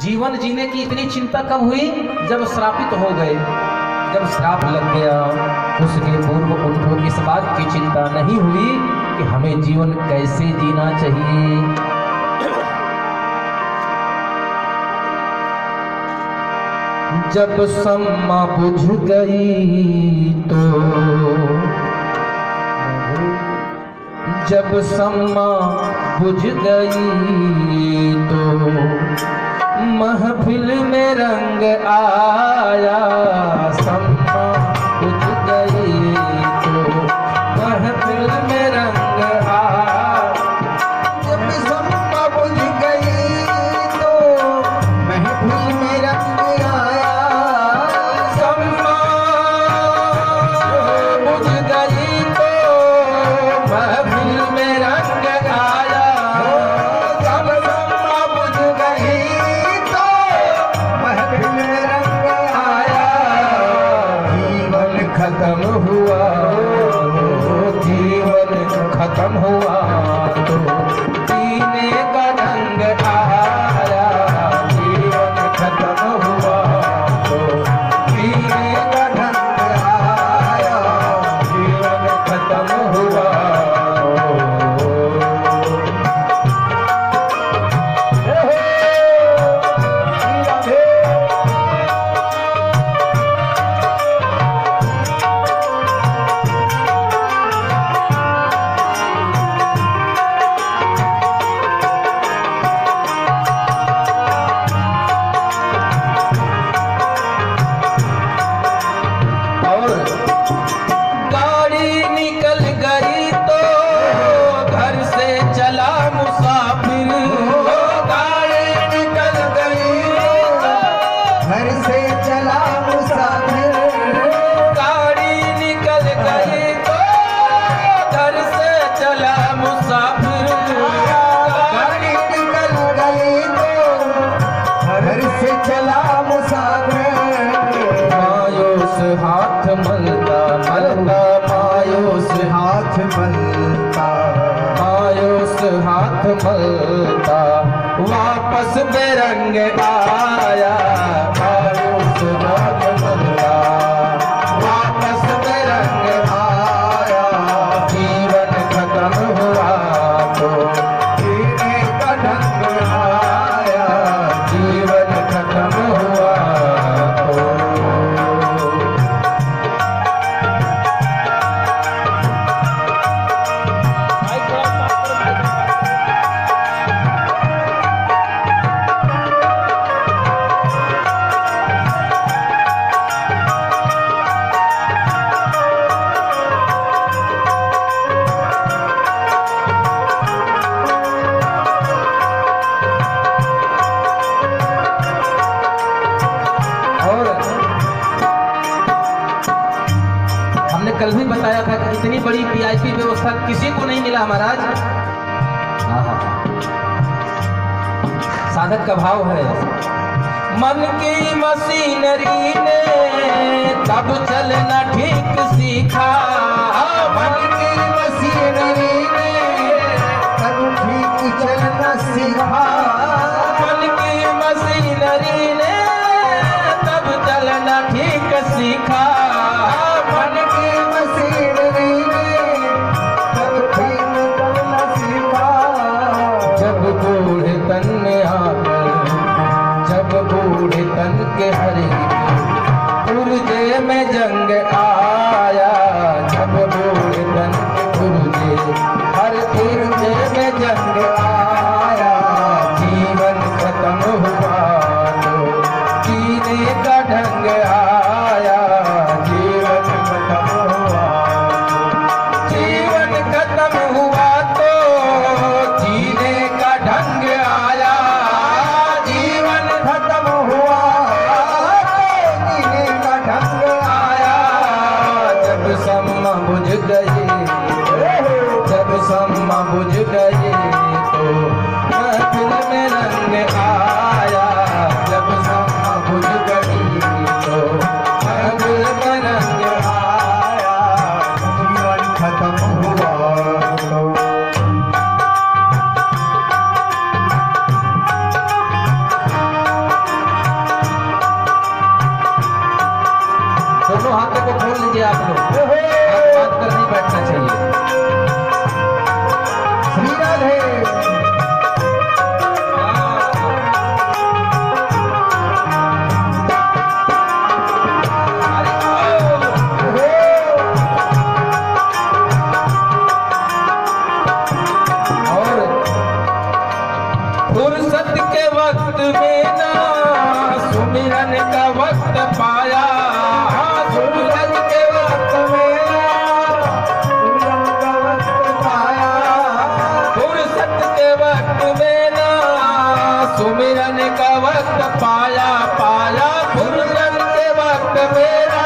जीवन जीने की इतनी चिंता कब हुई? जब श्रापित हो गए, जब श्राप लग गया। उसके पूर्व उनको इस बात की चिंता नहीं हुई कि हमें जीवन कैसे जीना चाहिए। जब सम्मा बुझ गई तो, जब सम्मा बुझ गई तो महफिल में रंग आया। सम्मा बुझ गई तो महफिल में रंग आया। जब सम्मा बुझ गई तो महफिल में रंग आया। सम्मा बुझ गई तो महफिल में रंग आया। जब सम्मा बुझ गई तो महफिल में रंग आया। जीवन खत्म हुआ, जीवन खत्म हुआ तो जीने का ढंग आया। जीवन खत्म हुआ तो जीने का ढंग आया। जीवन खत्म हुआ हाथ मलता मलता मायूस हाथ मलता, मायूस हाथ मलता वापस बेरंग आया। मायूस हाथ मलता वापस बेरंग आया। जीवन खत्म हुआ तो जीने का ढंग आया। जीवन खत्म हुआ तो कल भी बताया था कि इतनी बड़ी वीआईपी व्यवस्था किसी को नहीं मिला महाराज। साधक का भाव है, मन की मशीनरी ने तब चलना ठीक सीखा। मन की मशीनरी ने तब ठीक चलना सीखा। मन की मशीनरी ने तब चलना ठीक सीखा। मन की मशीनरी ने तब ठीक चलना सीखा। जब बूढ़े तन में आकर, जब बूढ़े तन के हरे पुरजे में जंग आया। जब बूढ़े तन के पुरजे हर पुरजे में जंग आया। जीवन खत्म हुआ तो जीने का ढंग आया। जीवन खत्म हुआ तो जीवन खत्म हुआ तो जीने का ढंग आया। जीवन खत्म हुआ जीने का ढंग आया। वक्त में ना सुमिरन का वक्त पाया, सूरज के वक्त में सूरज का वक्त पाया, फुर्सत के वक्त में ना सुमिरन का वक्त पाया, पाया फुर्सत के वक्त में ना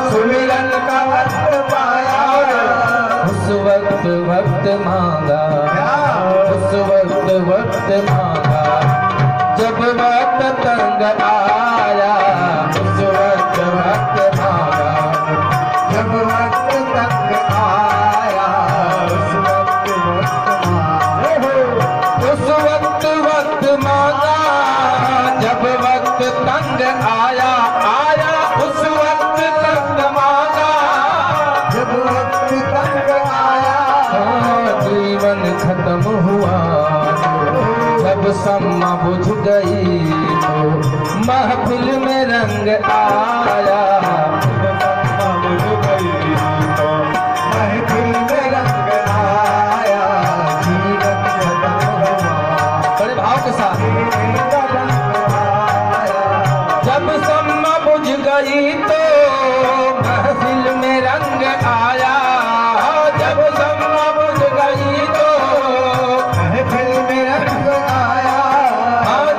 सुमिरन का वक्त पाया। उस वक्त मांगा, उस वक्त मांगा, जब वक्त तंग आया, उस वक्त मांगा, जब वक्त तंग आया, उस वक्त मांगा, उस वक्त मांगा, जब वक्त तंग आया, आया उस वक्त तंग मांगा, जब वक्त तंग आया। जीवन खत्म हुआ जब सम्मा बुझ गई तो महफिल में रंग आया, महफिल में रंग आया, जीवन खत्म हुआ, बड़े भाव के साथ। जीवन का रंग आया, जब सम्मा बुझ गई तो महफिल में रंग आया, जब सम्मा बुझ गई तो महफिल में रंग आया,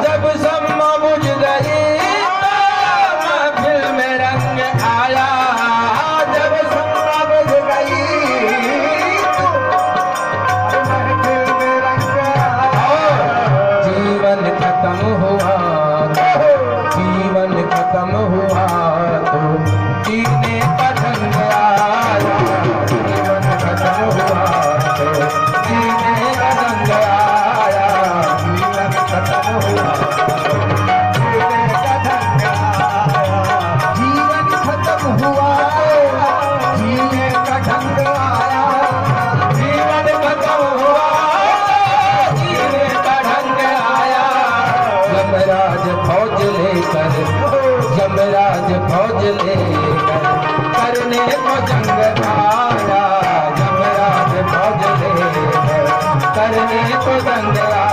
जब सम्मा बुझ गई तो महफिल में रंग आया, जब सम्मा बुझ गई तो महफिल में रंग आया। जीवन खत्म हुआ, जीवन खत्म हुआ तो जीने का ढंग आया, जीवन खत्म हुआ तो जीने का ढंग आया, जीवन खत्म हुआ, जीने का ढंग आया, जीवन खत्म हुआ, जीने का ढंग आया, जीवन खत्म हुआ, जीने का ढंग आया। यमराज फौज लेकर, यमराज फौज लेकर करने को जंग आया, यमराज फौज लेकर करने को जंग आया।